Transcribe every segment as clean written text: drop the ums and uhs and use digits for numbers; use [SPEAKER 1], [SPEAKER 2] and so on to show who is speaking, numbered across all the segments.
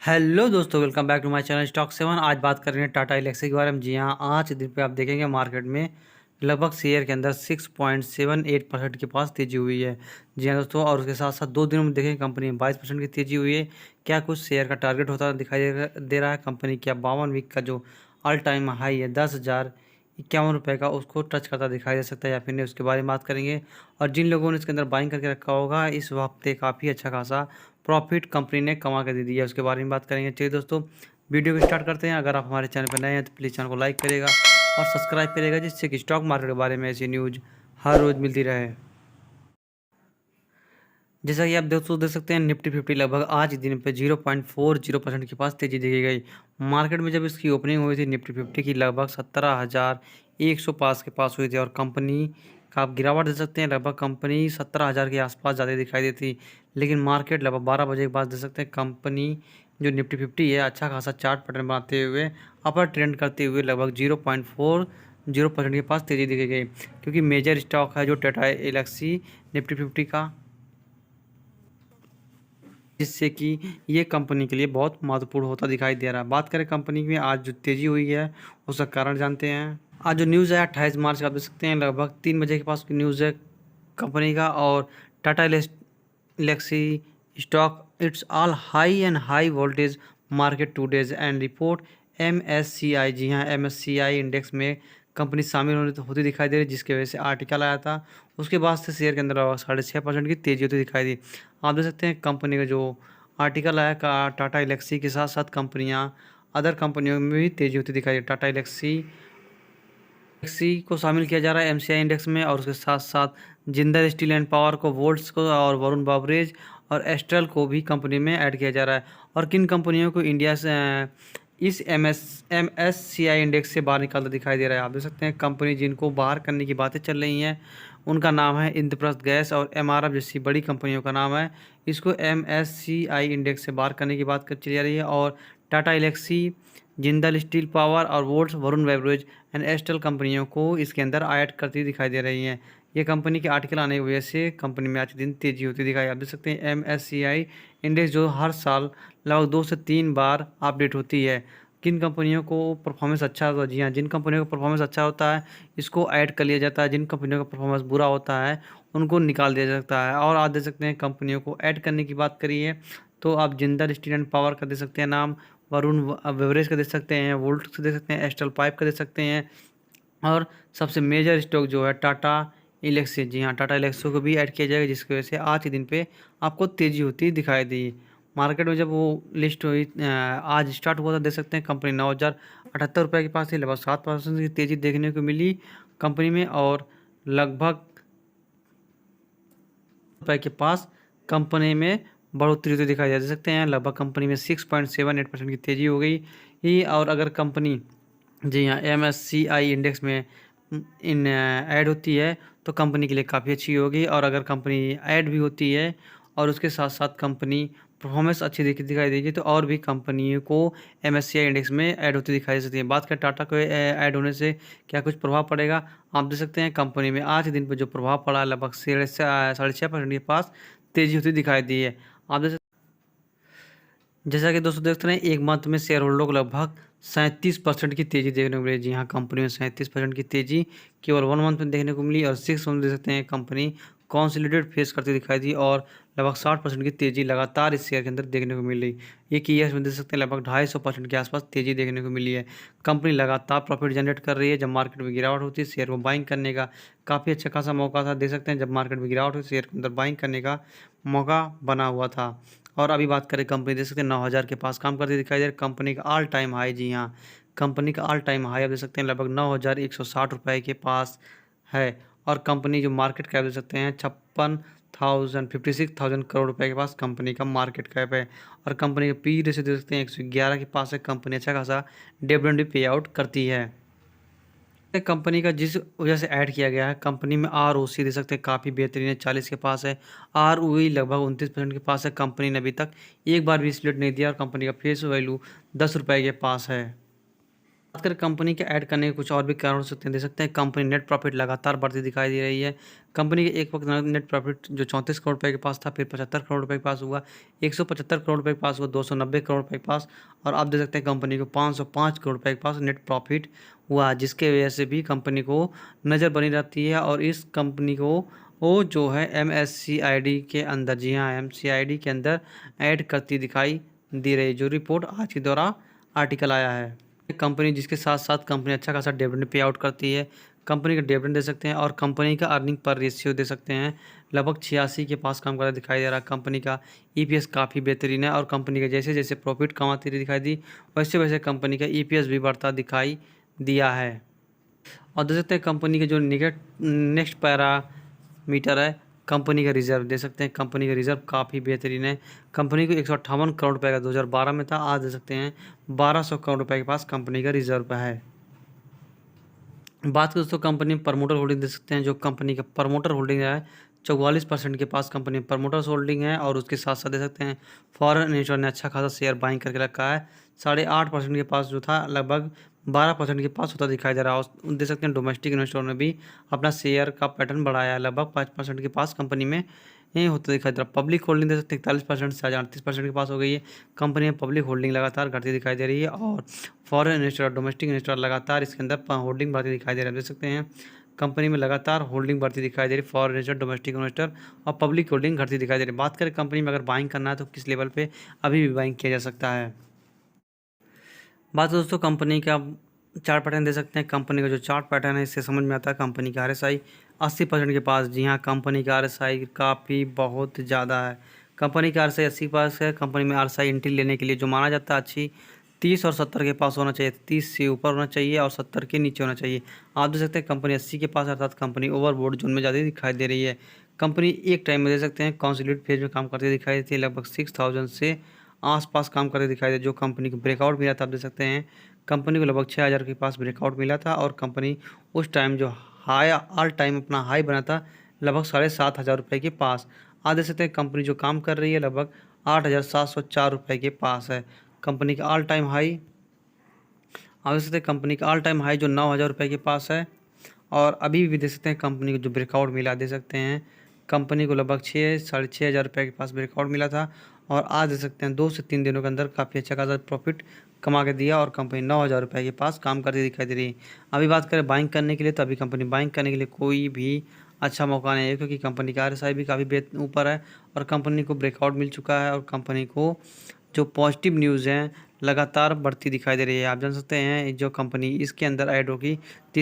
[SPEAKER 1] Hello दोस्तों, welcome back to my channel stock 7। आज बात कर रहे हैं टाटा एलेक्सी के बारे में। जी हाँ, आज के दिन पे आप देखेंगे मार्केट में लगभग शेयर के अंदर 6.78% के पास तेजी हुई है। जी हाँ दोस्तों, और उसके साथ साथ 2 दिनों में देखेंगे कंपनी में 22% की तेजी हुई है। क्या कुछ शेयर का टारगेट होता दिखाई दे रहा है कंपनी? क्या 52 वीक का जो ऑल टाइम हाई है 10,051 रुपये का, उसको टच करता दिखाई दे सकता है या फिर नहीं, उसके बारे में बात करेंगे। और जिन लोगों ने इसके अंदर बाइंग करके रखा होगा, इस हफ्ते काफ़ी अच्छा खासा प्रॉफिट कंपनी ने कमा के दे दिया, उसके बारे में बात करेंगे। चलिए दोस्तों, वीडियो को स्टार्ट करते हैं। अगर आप हमारे चैनल पर नए हैं तो प्लीज़ चैनल को लाइक करेगा और सब्सक्राइब करेगा, जिससे कि स्टॉक मार्केट के बारे में ऐसी न्यूज़ हर रोज़ मिलती रहे। जैसा कि आप दोस्तों देख सकते हैं, निफ्टी 50 लगभग आज दिन पे 0.40% के पास तेजी देखी गई। मार्केट में जब इसकी ओपनिंग हुई थी निफ्टी 50 की, लगभग 17,100 पास के पास हुई थी। और कंपनी का आप गिरावट देख सकते हैं, लगभग कंपनी 17,000 के आसपास ज़्यादा दिखाई देती। लेकिन मार्केट लगभग 12 बजे के बाद देख सकते हैं कंपनी जो निफ्टी 50 है अच्छा खासा चार्ट पैटर्न बनाते हुए अपर ट्रेंड करते हुए लगभग 0.40% के पास तेजी दिखी गई। क्योंकि मेजर स्टॉक है जो टाटा एलेक्सी निफ्टी 50 का, जिससे कि ये कंपनी के लिए बहुत महत्वपूर्ण होता दिखाई दे रहा है। बात करें कंपनी में आज जो तेज़ी हुई है उसका कारण जानते हैं। आज जो न्यूज़ है 28 मार्च का, आप देख सकते हैं लगभग 3 बजे के पास की न्यूज़ है कंपनी का। और Tata Elxsi stock it's all high and high voltage market two days and report MSCI। जी हाँ, MSCI इंडेक्स में कंपनी शामिल होती दिखाई दे रही, जिसकी वजह से आर्टिकल आया था। उसके बाद से शेयर के अंदर 6.5% की तेज़ी होती दिखाई दी। आप देख सकते हैं कंपनी का जो आर्टिकल आया का टाटा इलेक्सी के साथ साथ कंपनियां अदर कंपनियों में भी तेज़ी होती दिखाई दी। टाटा इलेक्सी को शामिल किया जा रहा है MCI इंडेक्स में, और उसके साथ साथ जिंदल स्टील एंड पावर को, वोल्ट्स को और वरुण बावरेज और एस्ट्रल को भी कंपनी में ऐड किया जा रहा है। और किन कंपनियों को इंडिया से इस MSCI इंडेक्स से बाहर निकालता दिखाई दे रहा है? आप देख सकते हैं कंपनी जिनको बाहर करने की बातें चल रही हैं उनका नाम है इंद्रप्रस्थ गैस और MRF जैसी बड़ी कंपनियों का नाम है। इसको MSCI इंडेक्स से बाहर करने की बात चली जा रही है। और टाटा इलेक्सी, जिंदल स्टील पावर और volts, Varun beverage and astral कंपनियों को इसके अंदर ऐड करती दिखाई दे रही हैं। ये कंपनी के आर्टिकल आने की वजह से कंपनी में आज के दिन तेजी होती दिखाई। आप देख सकते हैं MSCI इंडेक्स जो हर साल लगभग 2 से 3 बार अपडेट होती है। किन कंपनियों को परफॉर्मेंस अच्छा होता है? जी हाँ, जिन कंपनियों का परफॉर्मेंस अच्छा होता है इसको ऐड कर लिया जाता है, जिन कंपनियों का परफॉर्मेंस बुरा होता है उनको निकाल दिया जाता है। और आप देख सकते हैं कंपनियों को ऐड करने की बात करिए तो आप जिंदल स्टील एंड पावर का दे सकते हैं नाम, वरुण बेवरेज का दे सकते हैं, वोल्ट का दे सकते हैं, एस्ट्रल पाइप का दे सकते हैं। और सबसे मेजर स्टॉक जो है टाटा इलेक्सी, जी हाँ टाटा इलेक्सी को भी ऐड किया जाएगा, जिसकी वजह से आज के दिन पे आपको तेज़ी होती दिखाई दी। मार्केट में जब वो लिस्ट हुई आज स्टार्ट हुआ था, देख सकते हैं कंपनी 9,078 रुपये के पास थी, लगभग 7% की तेज़ी देखने को मिली कंपनी में। और लगभग रुपये के पास कंपनी में बढ़ोतरी होती दिखाई दे सकते हैं। लगभग कंपनी में 6.78% की तेज़ी हो गई ही। और अगर कंपनी, जी हाँ, MSCI इंडेक्स में इन ऐड होती है तो कंपनी के लिए काफ़ी अच्छी होगी। और अगर कंपनी ऐड भी होती है और उसके साथ साथ कंपनी परफॉर्मेंस अच्छी दिखाई देगी तो और भी कंपनियों को MSCI इंडेक्स में ऐड होती दिखाई दे सकती है। बात करें टाटा को ऐड होने से क्या कुछ प्रभाव पड़ेगा, आप देख सकते हैं कंपनी में आज के दिन पर जो प्रभाव पड़ा है लगभग 6.5% के पास तेज़ी होती दिखाई दी है। आप देख, जैसा कि दोस्तों देखते हैं एक मंथ में शेयर होल्डर को लगभग 37% की तेज़ी देखने को मिली। जी हाँ, कंपनी में 37% की तेज़ी केवल 1 मंथ में देखने को मिली। और 6 मंथ देख सकते हैं कंपनी कॉन्सोलिडेट फेस करती दिखाई दी और लगभग 60% की तेज़ी लगातार इस शेयर के अंदर देखने को मिली। एक ईयर्स में देख सकते हैं लगभग 250% के आसपास तेज़ी देखने को मिली है। कंपनी लगातार प्रॉफिट जनरेट कर रही है। जब मार्केट में गिरावट होती है शेयर को बाइंग करने का काफ़ी अच्छा खासा मौका था। देख सकते हैं जब मार्केट में गिरावट हुई शेयर के अंदर बाइंग करने का मौका बना हुआ था। और अभी बात करें कंपनी, देख सकते हैं 9,000 के पास काम करती दिखाई दे रही है। कंपनी का ऑल टाइम हाई, जी हाँ कंपनी का ऑल टाइम हाई आप देख सकते हैं लगभग 9,160 रुपये के पास है। और कंपनी जो मार्केट कैप देख सकते हैं 56,000 करोड़ रुपए के पास कंपनी का मार्केट कैप है। और कंपनी का पी रेशियो देख सकते हैं 111 के पास है। कंपनी अच्छा खासा डिविडेंड भी पे आउट करती है। कंपनी का जिस वजह से ऐड किया गया है, कंपनी में ROC दे सकते हैं काफ़ी बेहतरीन है, 40 के पास है। ROE लगभग 29% के पास है। कंपनी ने अभी तक एक बार भी स्प्लिट नहीं दिया और कंपनी का फेस वैल्यू 10 रुपये के पास है। बात करें कंपनी के ऐड करने के कुछ और भी कारण हो सकते हैं, दे सकते हैं कंपनी नेट प्रॉफिट लगातार बढ़ती दिखाई दे रही है। कंपनी के एक वक्त नेट प्रॉफिट जो 34 करोड़ रुपए के पास था, फिर 75 करोड़ रुपए के पास हुआ, 175 करोड़ रुपए के पास हुआ, 290 करोड़ रुपए के पास, और आप देख सकते हैं कंपनी को 505 करोड़ रुपए के पास नेट प्रॉफिट हुआ, जिसके वजह से भी कंपनी को नज़र बनी रहती है। और इस कंपनी को वो जो है MSCID के अंदर, जी हाँ, MSCID के अंदर ऐड करती दिखाई दे रही है, जो रिपोर्ट आज के द्वारा आर्टिकल आया है। कंपनी जिसके साथ साथ कंपनी अच्छा खासा डिविडेंड पे आउट करती है, कंपनी का डिविडेंड दे सकते हैं, और कंपनी का अर्निंग पर रेशियो दे सकते हैं, लगभग 86 के पास काम करता दिखाई दे रहा है। कंपनी का EPS काफ़ी बेहतरीन है, और कंपनी का जैसे जैसे प्रॉफिट कमाती रही दिखाई दी, वैसे वैसे कंपनी का EPS भी बढ़ता दिखाई दिया है। और देख सकते हैं कंपनी के जो नेक्स्ट पैरामीटर है, कंपनी का रिजर्व दे सकते हैं। कंपनी का रिजर्व काफ़ी बेहतरीन है। कंपनी को 158 करोड़ रुपए का 2012 में था, आज दे सकते हैं 1200 करोड़ रुपए के पास कंपनी का रिजर्व है। बात करें दोस्तों कंपनी में प्रमोटर होल्डिंग दे सकते हैं, जो कंपनी का प्रमोटर होल्डिंग है 44% के पास कंपनी में प्रमोटर्स होल्डिंग है। और उसके साथ साथ दे सकते हैं फॉरेन इन्वेस्टर ने अच्छा खासा शेयर बाइंग करके रखा है, 8.5% के पास जो था लगभग 12% के पास होता दिखाई दे रहा है। दे सकते हैं डोमेस्टिक इन्वेस्टरों ने भी अपना शेयर का पैटर्न बढ़ाया है, लगभग 5% के पास कंपनी में ये होता दिखाई दे रहा है। पब्लिक होल्डिंग दे सकते हैं 41% से आज 38% के पास हो गई है। कंपनी में पब्लिक होल्डिंग लगातार घटती दिखाई दे रही है, और फॉरेन इन्वेस्टर, डोमेस्टिक इन्वेस्टर लगातार इसके अंदर होल्डिंग बढ़ती दिखाई दे रहा है। देख सकते हैं कंपनी में लगातार होल्डिंग बढ़ती दिखाई दे रही है, फॉरेन इन्वेस्टर, डोमेस्टिक इन्वेस्टर, और पब्लिक होल्डिंग घटती दिखाई दे रही है। बात करें कंपनी में अगर बाइंग करना है तो किस लेवल पे अभी भी बाइंग किया जा सकता है। बात दोस्तों कंपनी का चार्ट पैटर्न दे सकते हैं। कंपनी का जो चार्ट पैटर्न है इससे समझ में आता है कंपनी का RSI 80% के पास, जी हाँ, कंपनी का RSI काफ़ी बहुत ज़्यादा है। कंपनी का RSI 80 के पास है। कंपनी में RSI एंट्री लेने के लिए जो माना जाता है अच्छी 30 और 70 के पास होना चाहिए, 30 से ऊपर होना चाहिए और 70 के नीचे होना चाहिए। आप देख सकते हैं कंपनी 80 के पास, अर्थात कंपनी ओवरबोर्ड जोन में ज़्यादा दिखाई दे रही है। कंपनी एक टाइम में दे सकते हैं कंसोलिडेट फेज में काम करती दिखाई देती है, लगभग 6000 से आसपास काम करते दिखाई दे। जो कंपनी को ब्रेकआउट मिला था, आप देख सकते हैं कंपनी को लगभग 6000 के पास ब्रेकआउट मिला था, और कंपनी उस टाइम जो हाई ऑल टाइम अपना हाई बना था लगभग 7500 रुपये के पास। आज देख सकते हैं कंपनी जो काम कर रही है लगभग 8704 रुपये के पास है। कंपनी का ऑल टाइम हाई, आप देख सकते हैं कंपनी का ऑल टाइम हाई जो 9000 रुपये के पास है, और अभी भी देख सकते हैं कंपनी को जो ब्रेकआउट मिला, दे सकते हैं कंपनी को लगभग 6-6.5 रुपये के पास ब्रेकआउट मिला था, और आज देख सकते हैं 2 से 3 दिनों के अंदर काफ़ी अच्छा खासा प्रॉफिट कमा के दिया, और कंपनी 9000 रुपये के पास काम करती दिखाई दे रही है। अभी बात करें बाइंग करने के लिए, तो अभी कंपनी बाइंग करने के लिए कोई भी अच्छा मौका नहीं है, क्योंकि कंपनी का RSI भी काफ़ी ऊपर है, और कंपनी को ब्रेकआउट मिल चुका है, और कंपनी को जो पॉजिटिव न्यूज़ हैं लगातार बढ़ती दिखाई दे रही है। आप जान सकते हैं जो कंपनी इसके अंदर ऐड होगी, तो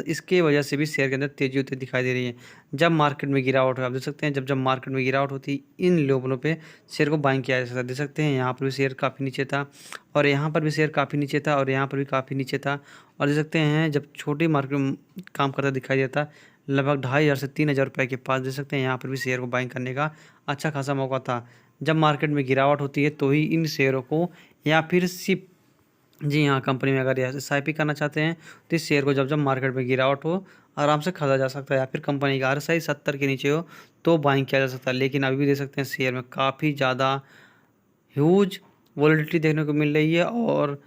[SPEAKER 1] इसके वजह से भी शेयर के अंदर तेजी होती दिखाई दे रही है। जब मार्केट में गिरावट हो, आप देख सकते हैं जब मार्केट में गिरावट होती, इन लेवलों पे शेयर को बाइंग किया जा सकता है। देख सकते हैं यहाँ पर भी शेयर काफ़ी नीचे था, और यहाँ पर भी शेयर काफ़ी नीचे था, और यहाँ पर भी काफ़ी नीचे था। और देख सकते हैं जब छोटी मार्केट में काम करता दिखाई देता, लगभग 2500 से 3000 रुपये के पास, देख सकते हैं यहाँ पर भी शेयर को बाइंग करने का अच्छा खासा मौका था। जब मार्केट में गिरावट होती है तो ही इन शेयरों को, या फिर सिर्फ, जी हाँ, कंपनी में अगर SIP करना चाहते हैं तो इस शेयर को जब मार्केट में गिरावट हो आराम से खरीदा जा सकता है, या फिर कंपनी का RSI 70 के नीचे हो तो बाइंग किया जा सकता है। लेकिन अभी भी देख सकते हैं शेयर में काफ़ी ज़्यादा ह्यूज वॉलेटिलिटी देखने को मिल रही है, और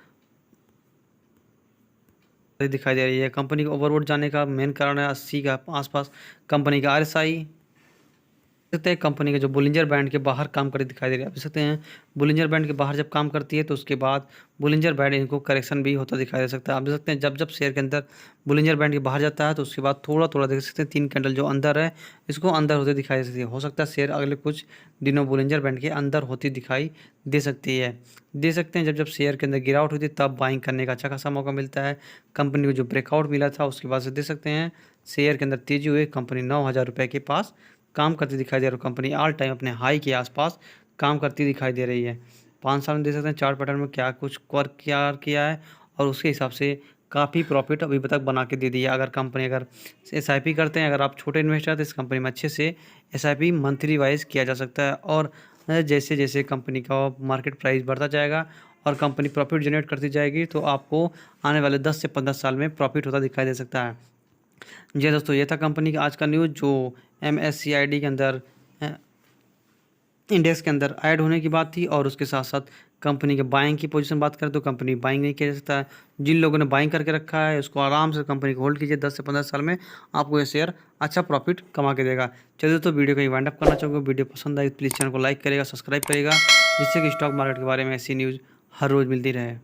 [SPEAKER 1] दिखाई दे रही है। कंपनी को ओवरबोट जाने का मेन कारण है 80 का आसपास कंपनी का RSI। सकते हैं कंपनी के जो बुलिंजर बैंड के बाहर काम करती दिखाई दे रही है। आप देख सकते हैं बुलिंजर बैंड के बाहर जब काम करती है तो उसके बाद बुलिंजर बैंड इनको करेक्शन भी होता दिखाई दे सकता है। आप देख सकते हैं जब शेयर के अंदर बुलिंजर बैंड के बाहर जाता है तो उसके बाद थोड़ा थोड़ा देख सकते हैं 3 कैंडल जो अंदर है इसको अंदर होते दिखाई दे सकती है। हो सकता है शेयर अगले कुछ दिनों बुलिंजर बैंड के अंदर होती दिखाई दे सकती है। दे सकते हैं जब शेयर के अंदर गिरावट होती है तब बाइंग करने का अच्छा खासा मौका मिलता है। कंपनी को जो ब्रेकआउट मिला था उसके बाद से देख सकते हैं शेयर के अंदर तेजी हुई, कंपनी 9000 रुपये के पास काम करती दिखाई दे रही है। कंपनी ऑल टाइम अपने हाई के आसपास काम करती दिखाई दे रही है। 5 साल में देख सकते हैं चार्ट पैटर्न में क्या कुछ वर्क किया है, और उसके हिसाब से काफ़ी प्रॉफिट अभी तक बना के दे दिया। अगर कंपनी अगर SIP करते हैं, अगर आप छोटे इन्वेस्टर हैं तो इस कंपनी में अच्छे से SIP मंथली वाइज किया जा सकता है। और जैसे जैसे कंपनी का मार्केट प्राइस बढ़ता जाएगा और कंपनी प्रॉफिट जनरेट करती जाएगी तो आपको आने वाले 10 से 15 साल में प्रॉफिट होता दिखाई दे सकता है। जी दोस्तों, ये था कंपनी का आज का न्यूज़ जो MSCID के अंदर इंडेक्स के अंदर ऐड होने की बात थी। और उसके साथ साथ कंपनी के बाइंग की पोजीशन बात करें तो कंपनी बाइंग नहीं किया जा सकता है। जिन लोगों ने बाइंग करके रखा है उसको आराम से कंपनी को होल्ड कीजिए, 10 से 15 साल में आपको ये शेयर अच्छा प्रॉफिट कमा के देगा। चलिए तो वीडियो को ही वाइंड अप करना चाहूँगा। वीडियो पसंद आई तो प्लीज़ चैनल को लाइक करेगा, सब्सक्राइब करेगा, जिससे कि स्टॉक मार्केट के बारे में ऐसी न्यूज़ हर रोज़ मिलती रहे।